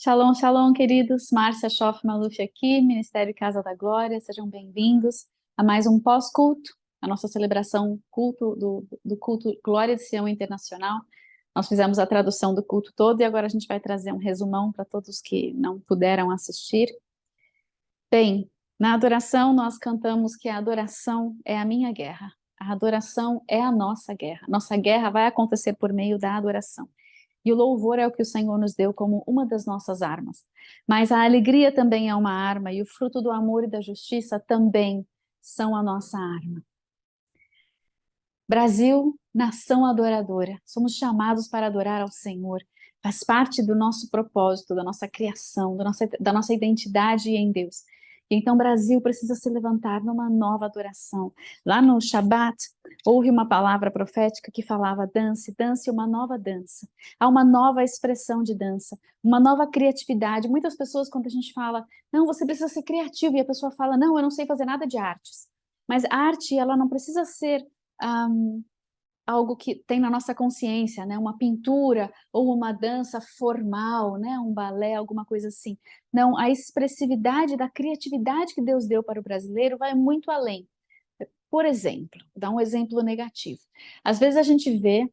Shalom, shalom, queridos. Márcia Schoff Maluf aqui, Ministério Casa da Glória. Sejam bem-vindos a mais um pós-culto, a nossa celebração do culto Glória de Sião Internacional. Nós fizemos a tradução do culto todo e agora a gente vai trazer um resumão para todos que não puderam assistir. Bem, na adoração nós cantamos que a adoração é a minha guerra. A adoração é a nossa guerra. Nossa guerra vai acontecer por meio da adoração. E o louvor é o que o Senhor nos deu como uma das nossas armas. Mas a alegria também é uma arma, e o fruto do amor e da justiça também são a nossa arma. Brasil, nação adoradora, somos chamados para adorar ao Senhor. Faz parte do nosso propósito, da nossa criação, da nossa identidade em Deus. E então o Brasil precisa se levantar numa nova adoração. Lá no Shabat, houve uma palavra profética que falava dance, dance uma nova dança. Há uma nova expressão de dança, uma nova criatividade. Muitas pessoas, quando a gente fala, não, você precisa ser criativo, e a pessoa fala, não, eu não sei fazer nada de artes. Mas a arte, ela não precisa ser algo que tem na nossa consciência, né? Uma pintura ou uma dança formal, né? Um balé, alguma coisa assim. Não, a expressividade da criatividade que Deus deu para o brasileiro vai muito além. Por exemplo, vou dar um exemplo negativo. Às vezes a gente vê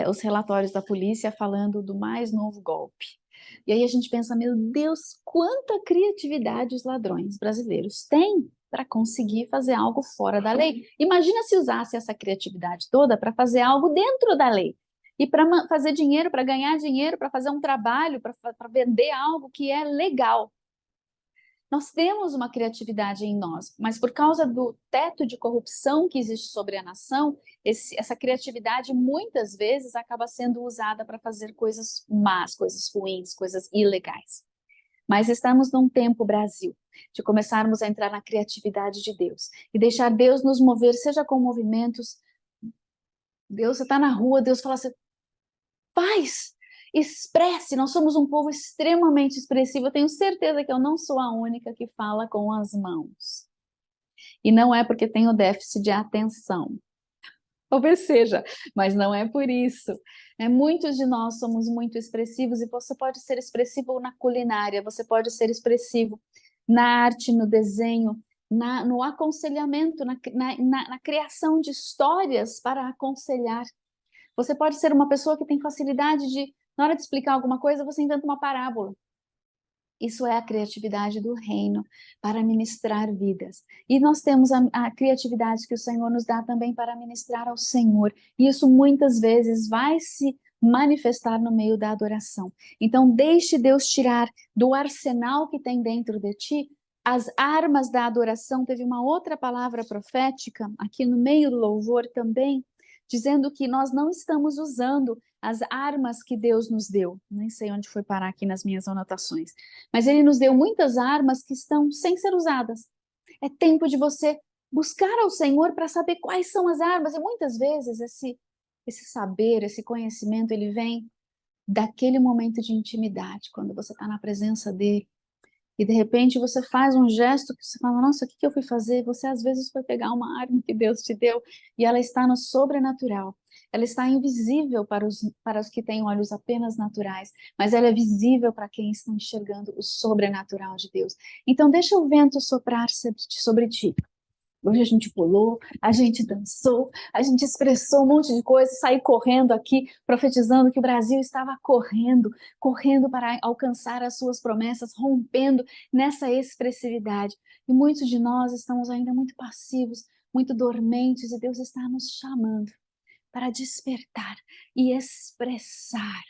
os relatórios da polícia falando do mais novo golpe. E aí a gente pensa, meu Deus, quanta criatividade os ladrões brasileiros têm para conseguir fazer algo fora da lei. Imagina se usasse essa criatividade toda para fazer algo dentro da lei. E para fazer dinheiro, para ganhar dinheiro, para fazer um trabalho, para vender algo que é legal. Nós temos uma criatividade em nós, mas por causa do teto de corrupção que existe sobre a nação, essa criatividade muitas vezes acaba sendo usada para fazer coisas más, coisas ruins, coisas ilegais. Mas estamos num tempo, Brasil, de começarmos a entrar na criatividade de Deus e deixar Deus nos mover, seja com movimentos. Deus, você está na rua, Deus fala assim, faz! Expresse, nós somos um povo extremamente expressivo. Eu tenho certeza que eu não sou a única que fala com as mãos. E não é porque tenho déficit de atenção. Talvez seja, mas não é por isso. Muitos de nós somos muito expressivos e você pode ser expressivo na culinária, você pode ser expressivo na arte, no desenho, no aconselhamento, na criação de histórias para aconselhar. Você pode ser uma pessoa que tem facilidade de, na hora de explicar alguma coisa, você inventa uma parábola. Isso é a criatividade do reino para ministrar vidas. E nós temos a criatividade que o Senhor nos dá também para ministrar ao Senhor. E isso muitas vezes vai se manifestar no meio da adoração. Então, deixe Deus tirar do arsenal que tem dentro de ti as armas da adoração. Teve uma outra palavra profética aqui no meio do louvor também, dizendo que nós não estamos usando as armas que Deus nos deu. Nem sei onde foi parar aqui nas minhas anotações. Mas Ele nos deu muitas armas que estão sem ser usadas. É tempo de você buscar ao Senhor para saber quais são as armas. E muitas vezes esse saber, esse conhecimento, ele vem daquele momento de intimidade, quando você está na presença dEle. E de repente você faz um gesto que você fala, nossa, o que eu fui fazer? Você às vezes foi pegar uma arma que Deus te deu e ela está no sobrenatural. Ela está invisível para os que têm olhos apenas naturais, mas ela é visível para quem está enxergando o sobrenatural de Deus. Então deixa o vento soprar sobre ti. Hoje a gente pulou, a gente dançou, a gente expressou um monte de coisa, saí correndo aqui, profetizando que o Brasil estava correndo, correndo para alcançar as suas promessas, rompendo nessa expressividade. E muitos de nós estamos ainda muito passivos, muito dormentes, e Deus está nos chamando para despertar e expressar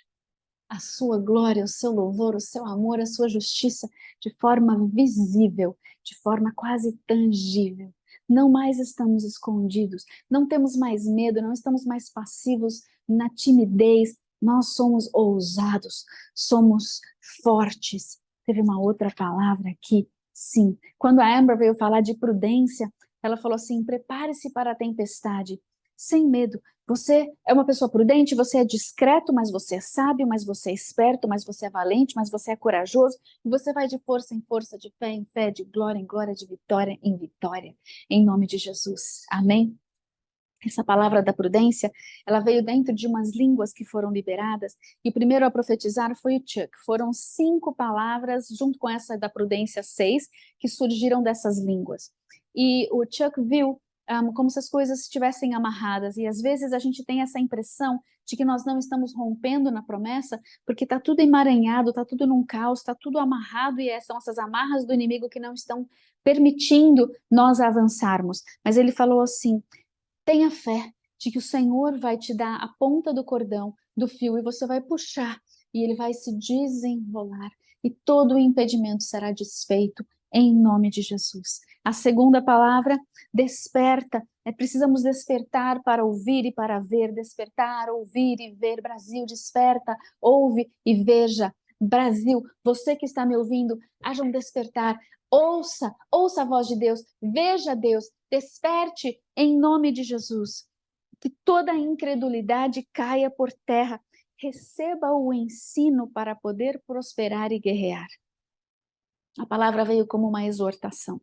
a sua glória, o seu louvor, o seu amor, a sua justiça de forma visível, de forma quase tangível. Não mais estamos escondidos, não temos mais medo, não estamos mais passivos na timidez, nós somos ousados, somos fortes. Teve uma outra palavra aqui, sim. Quando a Amber veio falar de prudência, ela falou assim, prepare-se para a tempestade, sem medo. Você é uma pessoa prudente, você é discreto, mas você é sábio, mas você é esperto, mas você é valente, mas você é corajoso, e você vai de força em força, de fé em fé, de glória em glória, de vitória em vitória, em nome de Jesus. Amém? Essa palavra da prudência, ela veio dentro de umas línguas que foram liberadas, e o primeiro a profetizar foi o Chuck. Foram 5 palavras, junto com essa da prudência 6, que surgiram dessas línguas. E o Chuck viu como se as coisas estivessem amarradas, e às vezes a gente tem essa impressão de que nós não estamos rompendo na promessa, porque está tudo emaranhado, está tudo num caos, está tudo amarrado, e são essas amarras do inimigo que não estão permitindo nós avançarmos. Mas ele falou assim: tenha fé de que o Senhor vai te dar a ponta do cordão, do fio, e você vai puxar, e ele vai se desenrolar, e todo o impedimento será desfeito em nome de Jesus. A segunda palavra, desperta. Precisamos despertar para ouvir e para ver, despertar, ouvir e ver. Brasil, desperta, ouve e veja. Brasil, você que está me ouvindo, haja um despertar. Ouça a voz de Deus, veja Deus, desperte em nome de Jesus. Que toda incredulidade caia por terra. Receba o ensino para poder prosperar e guerrear. A palavra veio como uma exortação.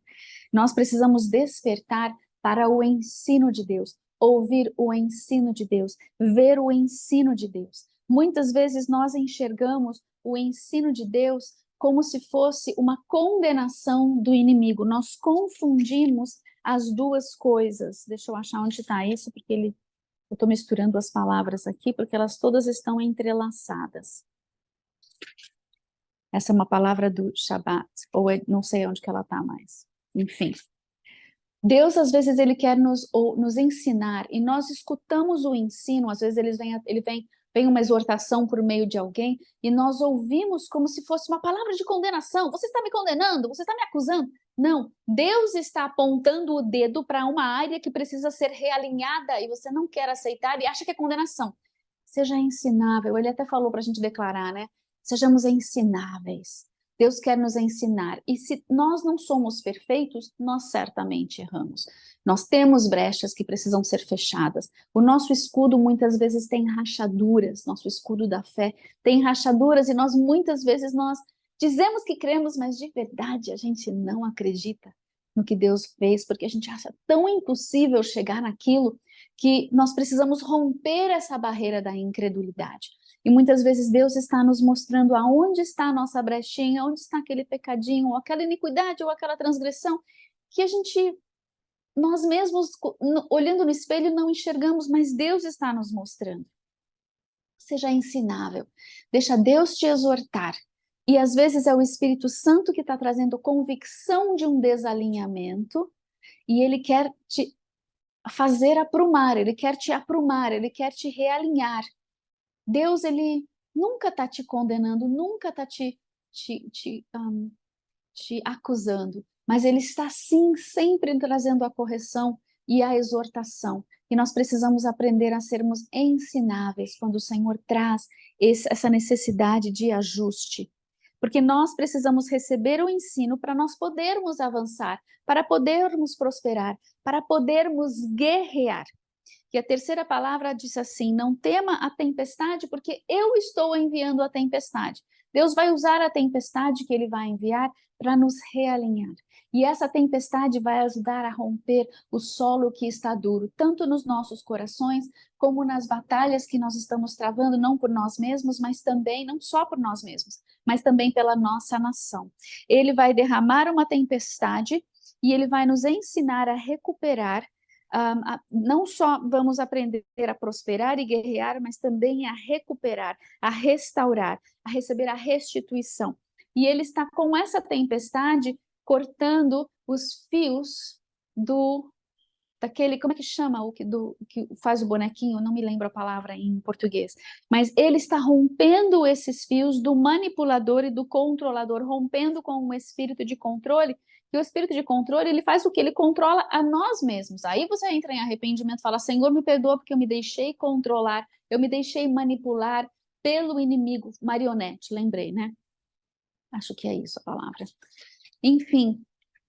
Nós precisamos despertar para o ensino de Deus, ouvir o ensino de Deus, ver o ensino de Deus. Muitas vezes nós enxergamos o ensino de Deus como se fosse uma condenação do inimigo. Nós confundimos as duas coisas. Deixa eu achar onde está isso, porque eu estou misturando as palavras aqui, porque elas todas estão entrelaçadas. Essa é uma palavra do Shabat, ou não sei onde que ela está mais. Enfim. Deus, às vezes, ele quer nos ensinar, e nós escutamos o ensino, às vezes vem uma exortação por meio de alguém, e nós ouvimos como se fosse uma palavra de condenação. Você está me condenando? Você está me acusando? Não, Deus está apontando o dedo para uma área que precisa ser realinhada, e você não quer aceitar e acha que é condenação. Seja ensinável, ele até falou para a gente declarar, né? Sejamos ensináveis. Deus quer nos ensinar, e se nós não somos perfeitos, nós certamente erramos. Nós temos brechas que precisam ser fechadas. O nosso escudo muitas vezes tem rachaduras, nosso escudo da fé tem rachaduras, e muitas vezes nós dizemos que cremos, mas de verdade a gente não acredita no que Deus fez, porque a gente acha tão impossível chegar naquilo que nós precisamos romper essa barreira da incredulidade. E muitas vezes Deus está nos mostrando aonde está a nossa brechinha, onde está aquele pecadinho, ou aquela iniquidade, ou aquela transgressão, que nós mesmos, olhando no espelho, não enxergamos, mas Deus está nos mostrando. Seja ensinável, deixa Deus te exortar. E às vezes é o Espírito Santo que está trazendo convicção de um desalinhamento, e ele quer te fazer aprumar, ele quer te aprumar, ele quer te realinhar. Deus, ele nunca está te condenando, nunca está te acusando, mas ele está sim sempre trazendo a correção e a exortação. E nós precisamos aprender a sermos ensináveis quando o Senhor traz essa necessidade de ajuste. Porque nós precisamos receber o ensino para nós podermos avançar, para podermos prosperar, para podermos guerrear. E a terceira palavra diz assim: não tema a tempestade, porque eu estou enviando a tempestade. Deus vai usar a tempestade que ele vai enviar para nos realinhar. E essa tempestade vai ajudar a romper o solo que está duro, tanto nos nossos corações, como nas batalhas que nós estamos travando, não por nós mesmos, mas também, não só por nós mesmos, mas também pela nossa nação. Ele vai derramar uma tempestade e ele vai nos ensinar a recuperar. Não só vamos aprender a prosperar e guerrear, mas também a recuperar, a restaurar, a receber a restituição. E ele está com essa tempestade cortando os fios daquele, como é que chama o que faz o bonequinho? Não me lembro a palavra em português. Mas ele está rompendo esses fios do manipulador e do controlador, rompendo com um espírito de controle. E o espírito de controle, ele faz o que? Ele controla a nós mesmos. Aí você entra em arrependimento e fala: Senhor, me perdoa porque eu me deixei controlar, eu me deixei manipular pelo inimigo. Marionete, lembrei, né? Acho que é isso a palavra. Enfim,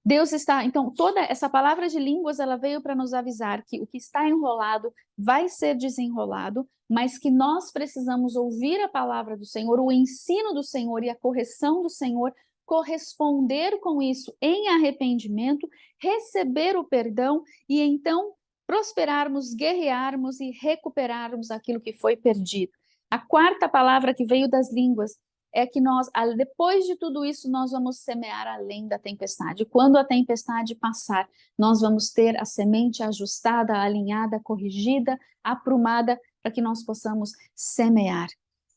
Deus está... Então, toda essa palavra de línguas, ela veio para nos avisar que o que está enrolado vai ser desenrolado, mas que nós precisamos ouvir a palavra do Senhor, o ensino do Senhor e a correção do Senhor, corresponder com isso em arrependimento, receber o perdão e então prosperarmos, guerrearmos e recuperarmos aquilo que foi perdido. A quarta palavra que veio das línguas é que nós, depois de tudo isso, nós vamos semear além da tempestade. Quando a tempestade passar, nós vamos ter a semente ajustada, alinhada, corrigida, aprumada, para que nós possamos semear.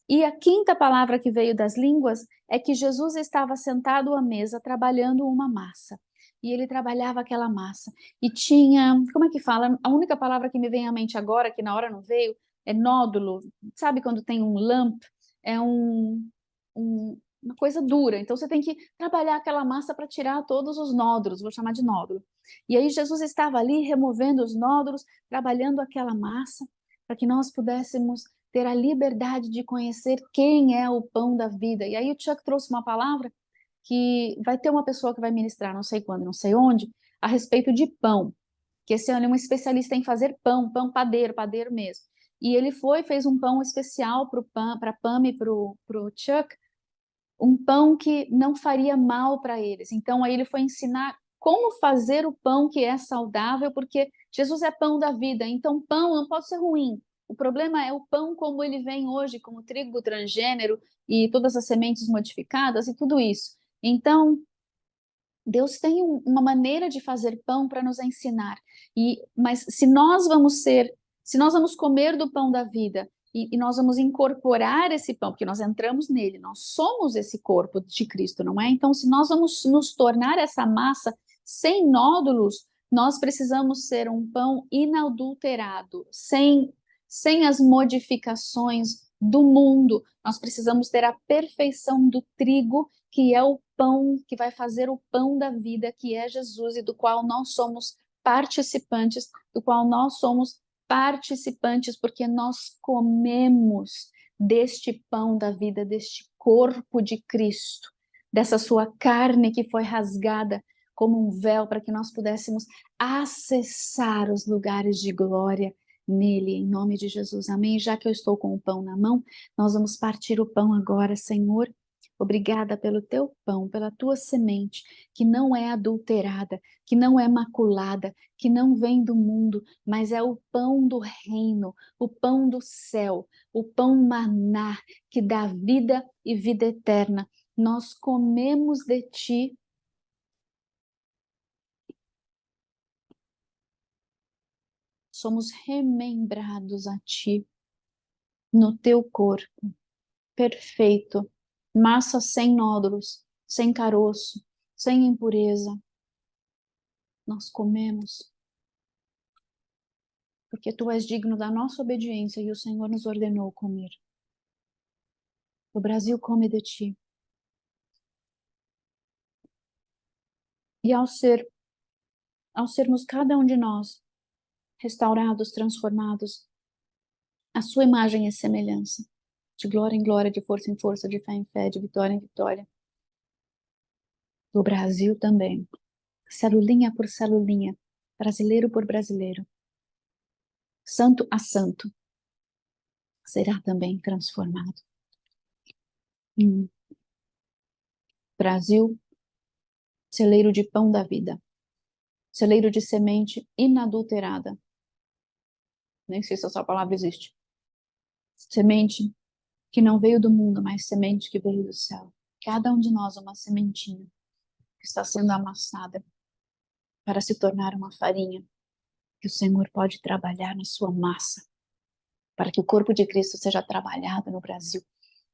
E a quinta palavra que veio das línguas é que Jesus estava sentado à mesa trabalhando uma massa. E ele trabalhava aquela massa. E tinha, como é que fala? A única palavra que me vem à mente agora, que na hora não veio, é nódulo. Sabe quando tem um lump? É uma coisa dura. Então você tem que trabalhar aquela massa para tirar todos os nódulos, vou chamar de nódulo. E aí Jesus estava ali removendo os nódulos, trabalhando aquela massa, para que nós pudéssemos ter a liberdade de conhecer quem é o pão da vida. E aí o Chuck trouxe uma palavra que vai ter uma pessoa que vai ministrar, não sei quando, não sei onde, a respeito de pão, que esse ano é um especialista em fazer pão, pão padeiro, padeiro mesmo. E ele fez um pão especial para a Pam e para o Chuck, um pão que não faria mal para eles. Então aí ele foi ensinar como fazer o pão que é saudável, porque Jesus é pão da vida, então pão não pode ser ruim. O problema é o pão como ele vem hoje, com o trigo transgênero e todas as sementes modificadas e tudo isso. Então, Deus tem uma maneira de fazer pão para nos ensinar. Mas se nós vamos comer do pão da vida e nós vamos incorporar esse pão, porque nós entramos nele, nós somos esse corpo de Cristo, não é? Então, se nós vamos nos tornar essa massa sem nódulos, nós precisamos ser um pão inadulterado, sem as modificações do mundo. Nós precisamos ter a perfeição do trigo, que é o pão, que vai fazer o pão da vida, que é Jesus, e do qual nós somos participantes, porque nós comemos deste pão da vida, deste corpo de Cristo, dessa sua carne que foi rasgada como um véu, para que nós pudéssemos acessar os lugares de glória nele, em nome de Jesus, amém? Já que eu estou com o pão na mão, nós vamos partir o pão agora, Senhor. Obrigada pelo teu pão, pela tua semente, que não é adulterada, que não é maculada, que não vem do mundo, mas é o pão do reino, o pão do céu, o pão maná, que dá vida e vida eterna. Nós comemos de ti. Somos remembrados a ti, no teu corpo, perfeito, massa sem nódulos, sem caroço, sem impureza. Nós comemos, porque tu és digno da nossa obediência e o Senhor nos ordenou comer. O Brasil come de ti. E ao sermos cada um de nós restaurados, transformados, a sua imagem e semelhança, de glória em glória, de força em força, de fé em fé, de vitória em vitória, do Brasil também, celulinha por celulinha, brasileiro por brasileiro, santo a santo, será também transformado. Brasil, celeiro de pão da vida, celeiro de semente inadulterada. Nem sei se essa palavra existe. Semente que não veio do mundo, mas semente que veio do céu. Cada um de nós é uma sementinha que está sendo amassada para se tornar uma farinha que o Senhor pode trabalhar na sua massa, para que o corpo de Cristo seja trabalhado no Brasil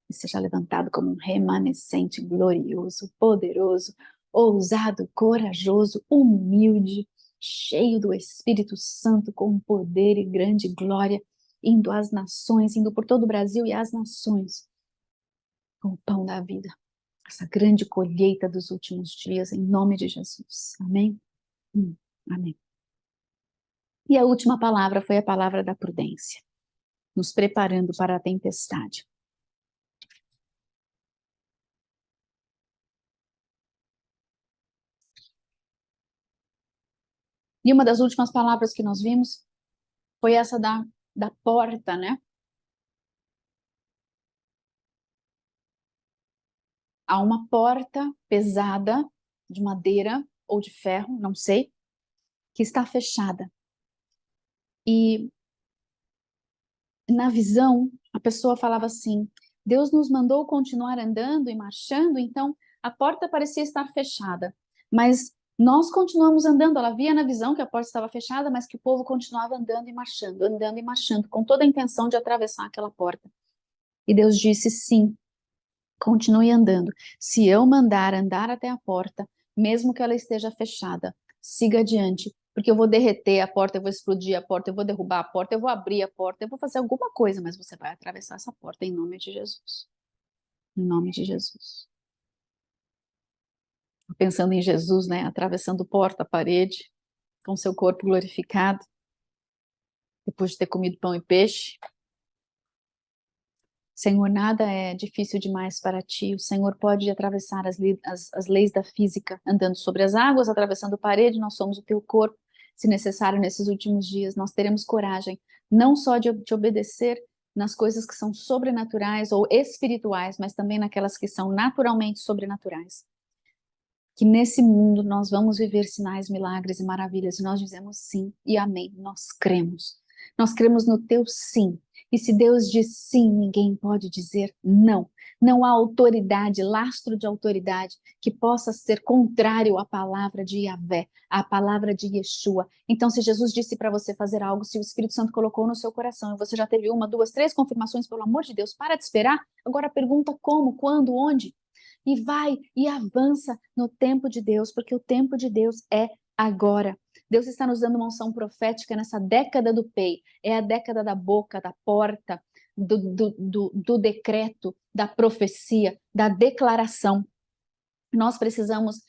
e seja levantado como um remanescente glorioso, poderoso, ousado, corajoso, humilde, cheio do Espírito Santo, com poder e grande glória, indo às nações, indo por todo o Brasil e às nações, com o pão da vida, essa grande colheita dos últimos dias, em nome de Jesus. Amém? Amém. E a última palavra foi a palavra da prudência, nos preparando para a tempestade. E uma das últimas palavras que nós vimos foi essa da porta, né? Há uma porta pesada, de madeira ou de ferro, não sei, que está fechada. E na visão, a pessoa falava assim, Deus nos mandou continuar andando e marchando, então a porta parecia estar fechada, mas nós continuamos andando. Ela via na visão que a porta estava fechada, mas que o povo continuava andando e marchando, com toda a intenção de atravessar aquela porta. E Deus disse, sim, continue andando. Se eu mandar andar até a porta, mesmo que ela esteja fechada, siga adiante, porque eu vou derreter a porta, eu vou explodir a porta, eu vou derrubar a porta, eu vou abrir a porta, eu vou fazer alguma coisa, mas você vai atravessar essa porta em nome de Jesus. Em nome de Jesus. Pensando em Jesus, né, atravessando porta, parede, com seu corpo glorificado, depois de ter comido pão e peixe. Senhor, nada é difícil demais para ti. O Senhor pode atravessar as leis da física, andando sobre as águas, atravessando parede. Nós somos o teu corpo. Se necessário, nesses últimos dias, nós teremos coragem, não só de obedecer nas coisas que são sobrenaturais ou espirituais, mas também naquelas que são naturalmente sobrenaturais. Que nesse mundo nós vamos viver sinais, milagres e maravilhas. E nós dizemos sim e amém. Nós cremos. Nós cremos no teu sim. E se Deus diz sim, ninguém pode dizer não. Não há autoridade, lastro de autoridade que possa ser contrário à palavra de Yahvé, à palavra de Yeshua. Então, se Jesus disse para você fazer algo, se o Espírito Santo colocou no seu coração e você já teve uma, duas, três confirmações, pelo amor de Deus, para de esperar. Agora pergunta como, quando, onde. E vai e avança no tempo de Deus, porque o tempo de Deus é agora. Deus está nos dando uma unção profética nessa década do PEI. É a década da boca, da porta, do decreto, da profecia, da declaração. Nós precisamos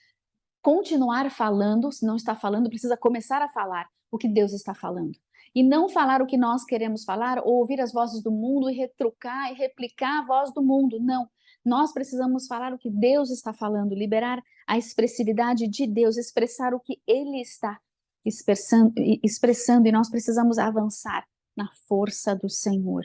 continuar falando. Se não está falando, precisa começar a falar o que Deus está falando. E não falar o que nós queremos falar, ou ouvir as vozes do mundo e retrucar e replicar a voz do mundo. Não. Nós precisamos falar o que Deus está falando, liberar a expressividade de Deus, expressar o que Ele está expressando, e nós precisamos avançar na força do Senhor.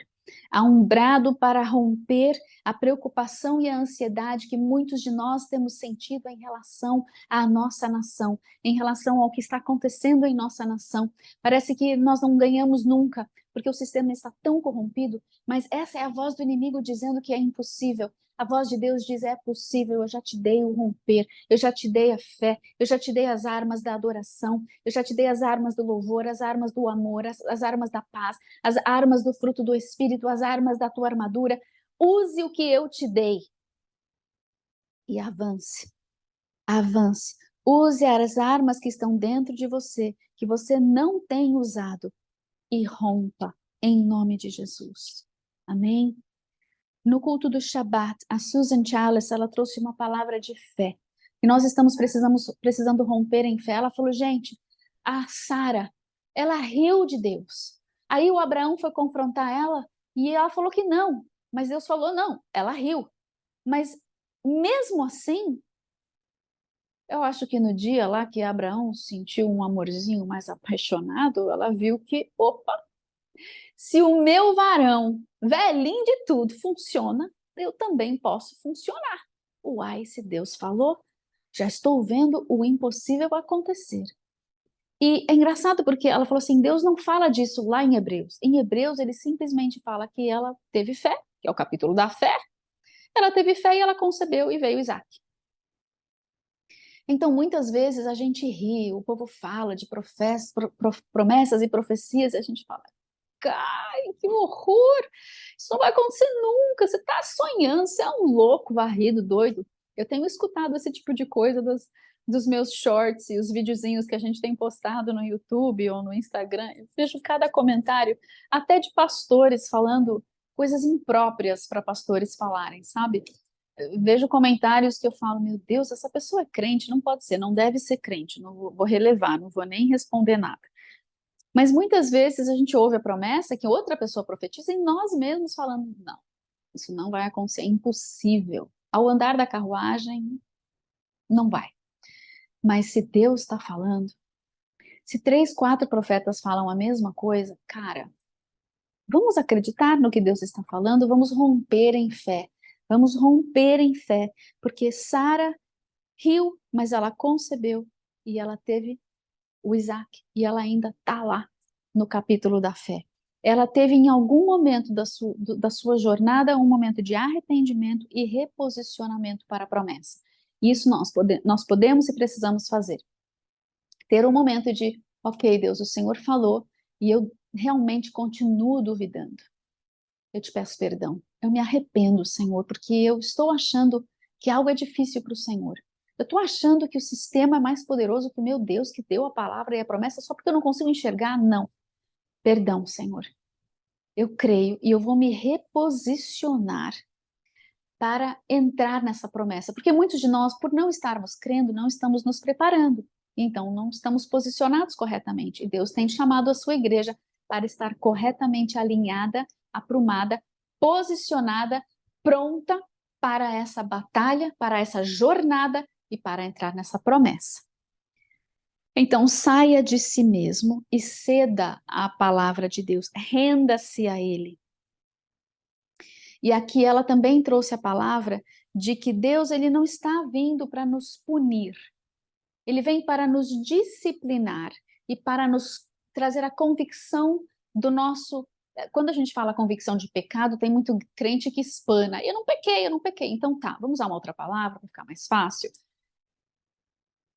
Há um brado para romper a preocupação e a ansiedade que muitos de nós temos sentido em relação à nossa nação, em relação ao que está acontecendo em nossa nação. Parece que nós não ganhamos nunca, porque o sistema está tão corrompido, mas essa é a voz do inimigo dizendo que é impossível. A voz de Deus diz, é possível, eu já te dei o romper, eu já te dei a fé, eu já te dei as armas da adoração, eu já te dei as armas do louvor, as armas do amor, as armas da paz, as armas do fruto do Espírito, as armas da tua armadura. Use o que eu te dei e avance, avance. Use as armas que estão dentro de você, que você não tem usado, e rompa, em nome de Jesus. Amém? No culto do Shabat, a Susan Chalice, ela trouxe uma palavra de fé. E nós estamos precisando romper em fé. Ela falou, gente, a Sara, ela riu de Deus. Aí o Abraão foi confrontar ela e ela falou que não. Mas Deus falou, não, ela riu. Mas mesmo assim, eu acho que no dia lá que Abraão sentiu um amorzinho mais apaixonado, ela viu que, opa, se o meu varão, velhinho de tudo, funciona, eu também posso funcionar. Uai, se Deus falou, já estou vendo o impossível acontecer. E é engraçado porque ela falou assim, Deus não fala disso lá em Hebreus. Em Hebreus ele simplesmente fala que ela teve fé, que é o capítulo da fé. Ela teve fé e ela concebeu e veio Isaac. Então, muitas vezes a gente ri, o povo fala de promessas e profecias, e a gente fala, ai, que horror, isso não vai acontecer nunca, você está sonhando, você é um louco, varrido, doido. Eu tenho escutado esse tipo de coisa dos meus shorts e os videozinhos que a gente tem postado no YouTube ou no Instagram. Eu vejo cada comentário, até de pastores falando coisas impróprias para pastores falarem, sabe? Eu vejo comentários que eu falo, meu Deus, essa pessoa é crente, não pode ser, não deve ser crente, não vou relevar, não vou nem responder nada. Mas muitas vezes a gente ouve a promessa que outra pessoa profetiza e nós mesmos falando, não, isso não vai acontecer, é impossível. Ao andar da carruagem, não vai. Mas se Deus está falando, se 3, 4 profetas falam a mesma coisa, cara, vamos acreditar no que Deus está falando, vamos romper em fé. Vamos romper em fé, porque Sara riu, mas ela concebeu e ela teve o Isaac e ela ainda está lá. no capítulo da fé. Ela teve em algum momento da sua jornada um momento de arrependimento e reposicionamento para a promessa. Isso nós podemos e precisamos fazer. Ter um momento de, ok, Deus, o Senhor falou e eu realmente continuo duvidando. Eu te peço perdão. Eu me arrependo, Senhor, porque eu estou achando que algo é difícil para o Senhor. Eu estou achando que o sistema é mais poderoso que o meu Deus, que deu a palavra e a promessa só porque eu não consigo enxergar. Não. Perdão, Senhor. Eu creio e eu vou me reposicionar para entrar nessa promessa. Porque muitos de nós, por não estarmos crendo, não estamos nos preparando. Então, não estamos posicionados corretamente. E Deus tem chamado a sua igreja para estar corretamente alinhada, aprumada, posicionada, pronta para essa batalha, para essa jornada e para entrar nessa promessa. Então, saia de si mesmo e ceda à palavra de Deus, renda-se a Ele. E aqui ela também trouxe a palavra de que Deus ele não está vindo para nos punir, Ele vem para nos disciplinar e para nos trazer a convicção do nosso. Quando a gente fala convicção de pecado, tem muito crente que espana. Eu não pequei. Então tá, vamos usar uma outra palavra para ficar mais fácil.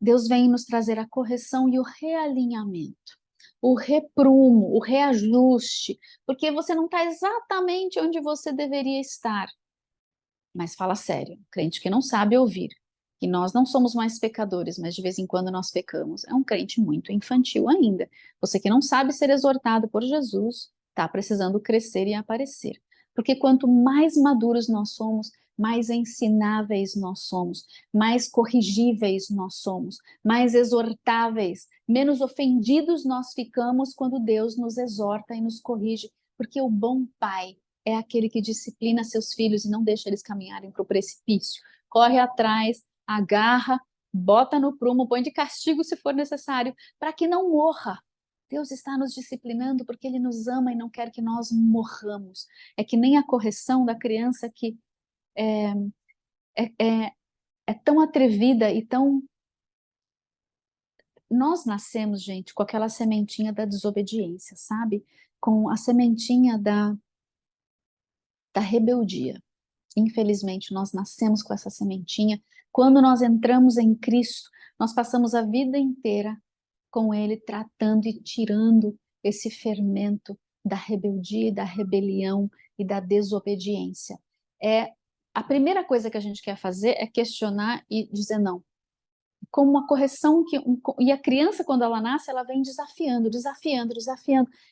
Deus vem nos trazer a correção e o realinhamento, o reprumo, o reajuste, porque você não está exatamente onde você deveria estar. Mas fala sério, crente que não sabe ouvir, que nós não somos mais pecadores, mas de vez em quando nós pecamos, é um crente muito infantil ainda. Você que não sabe ser exortado por Jesus, está precisando crescer e aparecer. Porque quanto mais maduros nós somos, mais ensináveis nós somos, mais corrigíveis nós somos, mais exortáveis, menos ofendidos nós ficamos quando Deus nos exorta e nos corrige, porque o bom pai é aquele que disciplina seus filhos e não deixa eles caminharem para o precipício. Corre atrás, agarra, bota no prumo, põe de castigo se for necessário, para que não morra. Deus está nos disciplinando porque Ele nos ama e não quer que nós morramos. É que nem a correção da criança que é, é tão atrevida e tão. Nós nascemos, gente, com aquela sementinha da desobediência, sabe? Com a sementinha da rebeldia. Infelizmente, nós nascemos com essa sementinha. Quando nós entramos em Cristo, nós passamos a vida inteira com Ele tratando e tirando esse fermento da rebeldia, da rebelião e da desobediência. A primeira coisa que a gente quer fazer é questionar e dizer não. Como uma correção e a criança quando ela nasce, ela vem desafiando.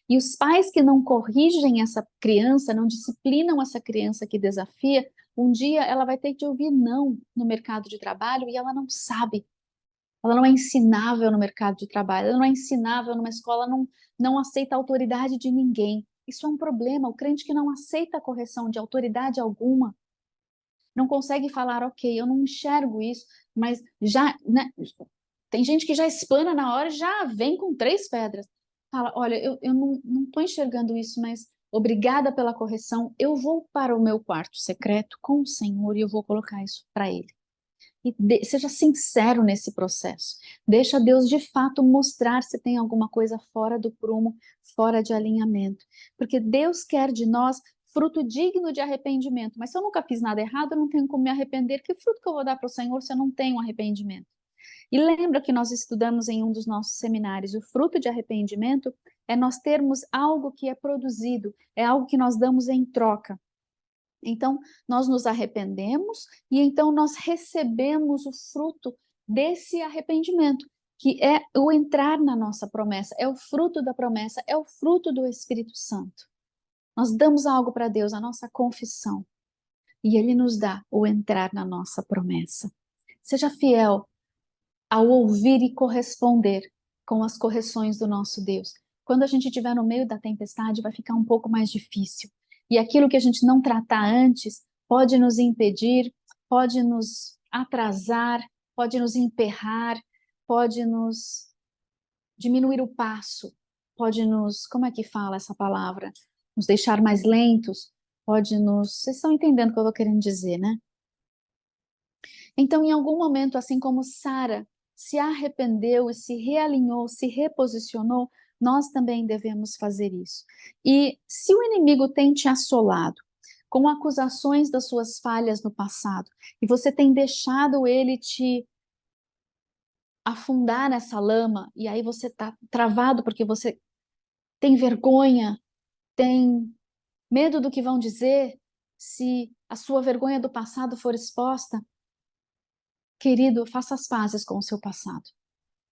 E os pais que não corrigem essa criança, não disciplinam essa criança que desafia, um dia ela vai ter que ouvir não no mercado de trabalho e ela não sabe. Ela não é ensinável no mercado de trabalho, ela não é ensinável numa escola, não aceita a autoridade de ninguém. Isso é um problema. O crente que não aceita a correção de autoridade alguma, não consegue falar, ok, eu não enxergo isso, mas já, né, tem gente que já explana na hora e já vem com 3 pedras. Fala, olha, eu não estou enxergando isso, mas obrigada pela correção, eu vou para o meu quarto secreto com o Senhor e eu vou colocar isso para Ele. E seja sincero nesse processo. Deixa Deus de fato mostrar se tem alguma coisa fora do prumo, fora de alinhamento. Porque Deus quer de nós fruto digno de arrependimento. Mas se eu nunca fiz nada errado, eu não tenho como me arrepender. Que fruto que eu vou dar para o Senhor se eu não tenho arrependimento? E lembra que nós estudamos em um dos nossos seminários, o fruto de arrependimento é nós termos algo que é produzido, é algo que nós damos em troca. Então, nós nos arrependemos e então nós recebemos o fruto desse arrependimento, que é o entrar na nossa promessa, é o fruto da promessa, é o fruto do Espírito Santo. Nós damos algo para Deus, a nossa confissão, e Ele nos dá o entrar na nossa promessa. Seja fiel ao ouvir e corresponder com as correções do nosso Deus. Quando a gente estiver no meio da tempestade, vai ficar um pouco mais difícil. E aquilo que a gente não tratar antes pode nos impedir, pode nos atrasar, pode nos emperrar, pode nos diminuir o passo, pode nos, como é que fala essa palavra? Nos deixar mais lentos, pode nos... Vocês estão entendendo o que eu estou querendo dizer, né? Então, em algum momento, assim como Sara se arrependeu e se realinhou, se reposicionou, nós também devemos fazer isso. E se o inimigo tem te assolado com acusações das suas falhas no passado, e você tem deixado ele te afundar nessa lama, e aí você está travado porque você tem vergonha, tem medo do que vão dizer, se a sua vergonha do passado for exposta, querido, faça as pazes com o seu passado.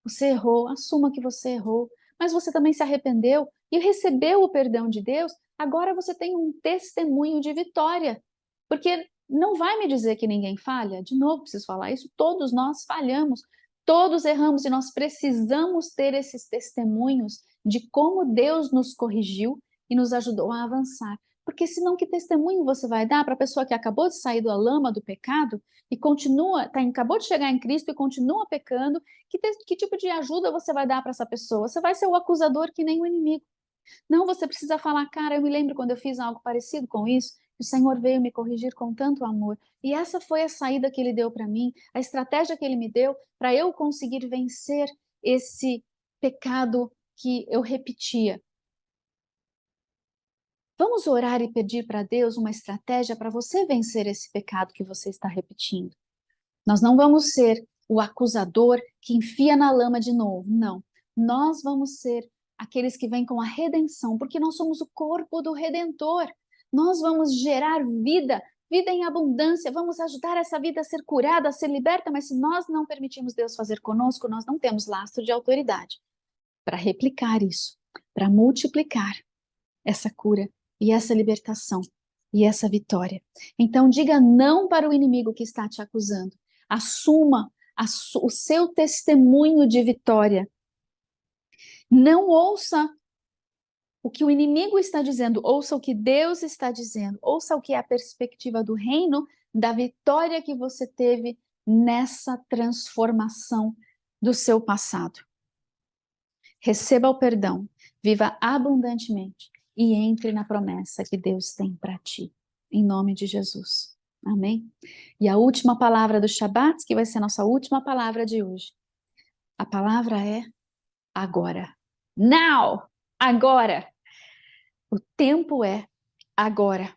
Você errou, assuma que você errou, mas você também se arrependeu e recebeu o perdão de Deus, agora você tem um testemunho de vitória. Porque não vai me dizer que ninguém falha, de novo preciso falar isso, todos nós falhamos, todos erramos e nós precisamos ter esses testemunhos de como Deus nos corrigiu e nos ajudou a avançar. Porque senão que testemunho você vai dar para a pessoa que acabou de sair da lama do pecado e continua, acabou de chegar em Cristo e continua pecando? Que tipo de ajuda você vai dar para essa pessoa? Você vai ser o acusador que nem o inimigo. Não, você precisa falar, cara, eu me lembro quando eu fiz algo parecido com isso, o Senhor veio me corrigir com tanto amor. E essa foi a saída que Ele deu para mim, a estratégia que Ele me deu para eu conseguir vencer esse pecado que eu repetia. Vamos orar e pedir para Deus uma estratégia para você vencer esse pecado que você está repetindo. Nós não vamos ser o acusador que enfia na lama de novo, não. Nós vamos ser aqueles que vêm com a redenção, porque nós somos o corpo do Redentor. Nós vamos gerar vida, vida em abundância, vamos ajudar essa vida a ser curada, a ser liberta, mas se nós não permitimos Deus fazer conosco, nós não temos lastro de autoridade para replicar isso, para multiplicar essa cura e essa libertação e essa vitória. Então diga não para o inimigo que está te acusando. Assuma o seu testemunho de vitória. Não ouça o que o inimigo está dizendo, ouça o que Deus está dizendo, ouça o que é a perspectiva do reino, da vitória que você teve nessa transformação do seu passado. Receba o perdão, viva abundantemente e entre na promessa que Deus tem para ti, em nome de Jesus. Amém? E a última palavra do Shabat, que vai ser a nossa última palavra de hoje. A palavra é agora. Now! Agora! O tempo é agora.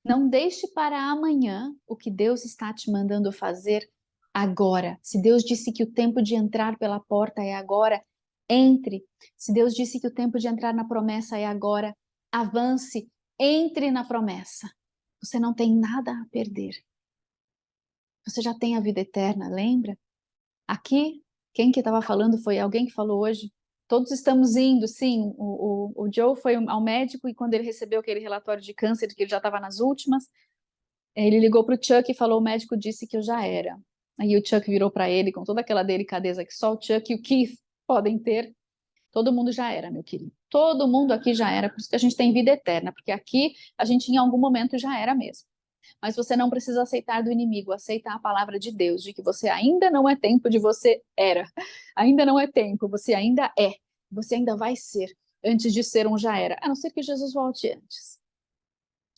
Não deixe para amanhã o que Deus está te mandando fazer agora. Se Deus disse que o tempo de entrar pela porta é agora, entre. Se Deus disse que o tempo de entrar na promessa é agora, avance, entre na promessa. Você não tem nada a perder. Você já tem a vida eterna, lembra? Aqui, quem que estava falando foi alguém que falou hoje. Todos estamos indo, sim. O Joe foi ao médico e quando ele recebeu aquele relatório de câncer, que ele já estava nas últimas, ele ligou para o Chuck e falou, o médico disse que eu já era. Aí o Chuck virou para ele com toda aquela delicadeza que só o Chuck e o Keith podem ter. Todo mundo já era, meu querido. Todo mundo aqui já era, por isso que a gente tem vida eterna, porque aqui a gente em algum momento já era mesmo. Mas você não precisa aceitar do inimigo, aceitar a palavra de Deus, de que você ainda não é tempo de você era. Ainda não é tempo, você ainda é. Você ainda vai ser, antes de ser um já era. A não ser que Jesus volte antes.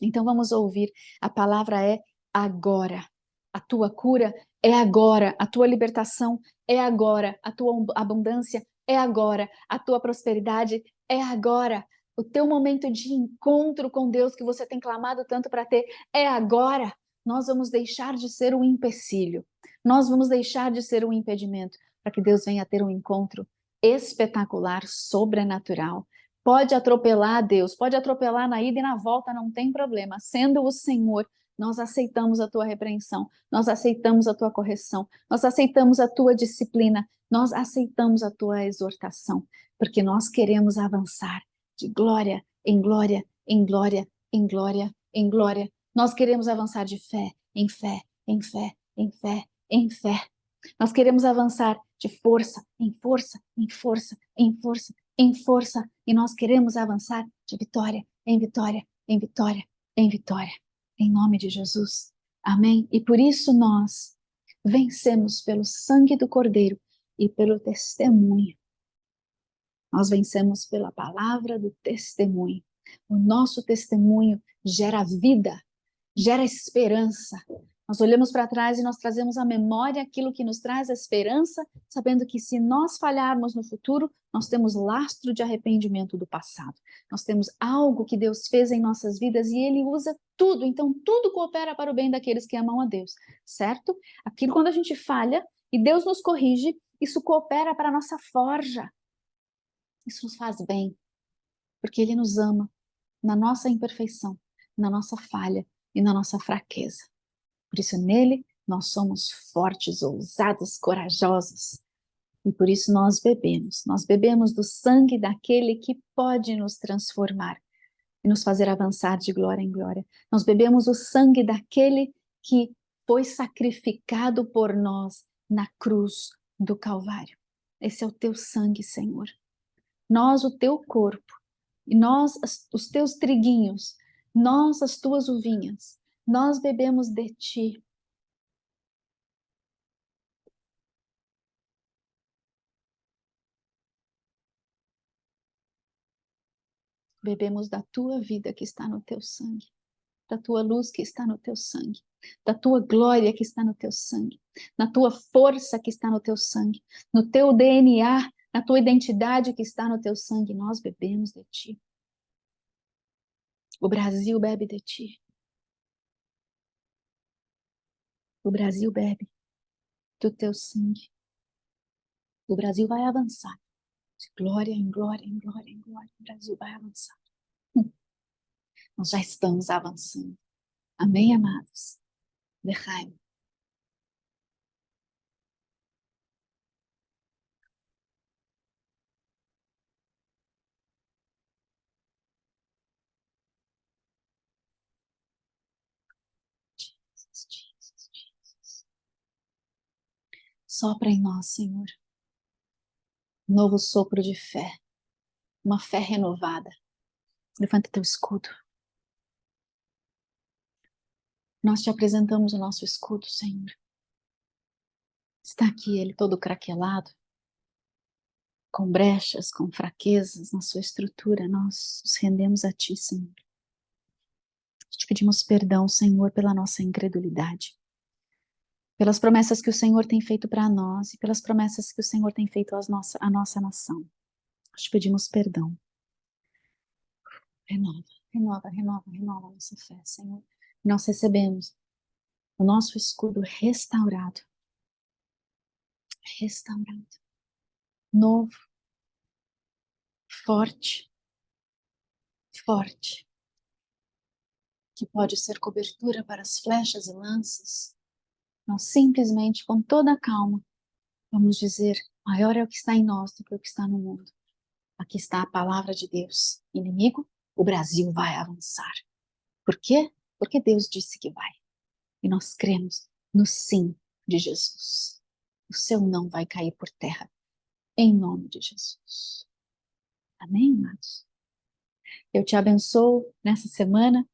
Então vamos ouvir, a palavra é agora. A tua cura é agora, a tua libertação é agora, a tua abundância é agora, a tua prosperidade é agora. O teu momento de encontro com Deus que você tem clamado tanto para ter é agora. Nós vamos deixar de ser um empecilho. Nós vamos deixar de ser um impedimento para que Deus venha ter um encontro espetacular, sobrenatural. Pode atropelar Deus, pode atropelar na ida e na volta, não tem problema. Sendo o Senhor, nós aceitamos a tua repreensão, nós aceitamos a tua correção, nós aceitamos a tua disciplina, nós aceitamos a tua exortação, porque nós queremos avançar de glória em glória, em glória, em glória, em glória. Nós queremos avançar de fé, em fé, em fé, em fé, em fé. Nós queremos avançar de força, em força, em força, em força, em força. E nós queremos avançar de vitória, em vitória, em vitória, em vitória. Em nome de Jesus. Amém? E por isso nós vencemos pelo sangue do Cordeiro e pelo testemunho. Nós vencemos pela palavra do testemunho. O nosso testemunho gera vida, gera esperança, Nós olhamos para trás e nós trazemos à memória aquilo que nos traz a esperança, sabendo que se nós falharmos no futuro, nós temos lastro de arrependimento do passado. Nós temos algo que Deus fez em nossas vidas e Ele usa tudo, então tudo coopera para o bem daqueles que amam a Deus, certo? Aquilo quando a gente falha e Deus nos corrige, isso coopera para a nossa forja. Isso nos faz bem, porque Ele nos ama na nossa imperfeição, na nossa falha e na nossa fraqueza. Por isso, nele, nós somos fortes, ousados, corajosos. E por isso nós bebemos. Nós bebemos do sangue daquele que pode nos transformar e nos fazer avançar de glória em glória. Nós bebemos o sangue daquele que foi sacrificado por nós na cruz do Calvário. Esse é o teu sangue, Senhor. Nós, o teu corpo, e nós, os teus triguinhos, nós, as tuas uvinhas, nós bebemos de ti. Bebemos da tua vida que está no teu sangue, da tua luz que está no teu sangue, da tua glória que está no teu sangue, na tua força que está no teu sangue, no teu DNA, na tua identidade que está no teu sangue. Nós bebemos de ti. O Brasil bebe de ti. O Brasil bebe do teu sangue. O Brasil vai avançar. De glória em glória, em glória, em glória. O Brasil vai avançar. Nós já estamos avançando. Amém, amados? Lechaim. Jesus, Jesus, Jesus. Sopra em nós, Senhor, um novo sopro de fé, uma fé renovada. Levanta teu escudo. Nós te apresentamos o nosso escudo, Senhor. Está aqui ele todo craquelado, com brechas, com fraquezas na sua estrutura. Nós nos rendemos a ti, Senhor. Te pedimos perdão, Senhor, pela nossa incredulidade, pelas promessas que o Senhor tem feito para nós e pelas promessas que o Senhor tem feito à nossa nação. Te pedimos perdão. Renova, renova, renova, renova a nossa fé, Senhor. Nós recebemos o nosso escudo restaurado, novo, forte, forte, que pode ser cobertura para as flechas e lanças. Nós simplesmente, com toda a calma, vamos dizer: maior é o que está em nós do que o que está no mundo. Aqui está a palavra de Deus. Inimigo, o Brasil vai avançar. Por quê? Porque Deus disse que vai. E nós cremos no sim de Jesus. O seu não vai cair por terra. Em nome de Jesus. Amém, amados? Eu te abençoo nessa semana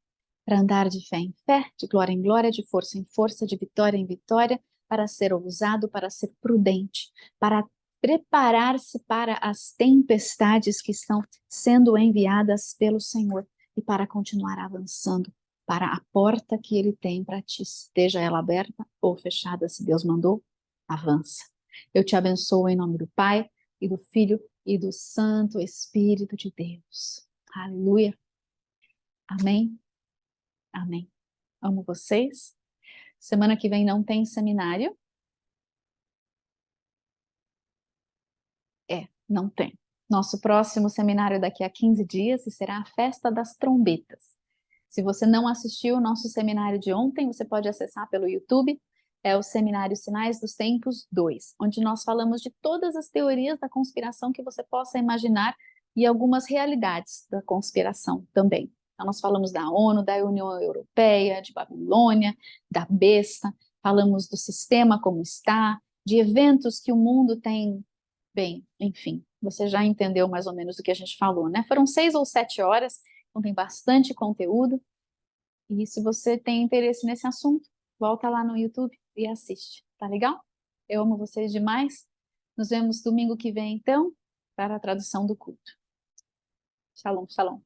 para andar de fé em fé, de glória em glória, de força em força, de vitória em vitória, para ser ousado, para ser prudente, para preparar-se para as tempestades que estão sendo enviadas pelo Senhor e para continuar avançando para a porta que Ele tem para ti, esteja ela aberta ou fechada, se Deus mandou, avança. Eu te abençoo em nome do Pai, e do Filho, e do Santo Espírito de Deus. Aleluia. Amém. Amém. Amo vocês. Semana que vem não tem seminário. Não tem. Nosso próximo seminário é daqui a 15 dias e será a Festa das Trombetas. Se você não assistiu o nosso seminário de ontem, você pode acessar pelo YouTube. É o Seminário Sinais dos Tempos 2, onde nós falamos de todas as teorias da conspiração que você possa imaginar e algumas realidades da conspiração também. Então, nós falamos da ONU, da União Europeia, de Babilônia, da besta, falamos do sistema como está, de eventos que o mundo tem. Bem, enfim, você já entendeu mais ou menos o que a gente falou, né? Foram 6 ou 7 horas, então tem bastante conteúdo. E se você tem interesse nesse assunto, volta lá no YouTube e assiste, tá legal? Eu amo vocês demais. Nos vemos domingo que vem, então, para a tradução do culto. Shalom, shalom.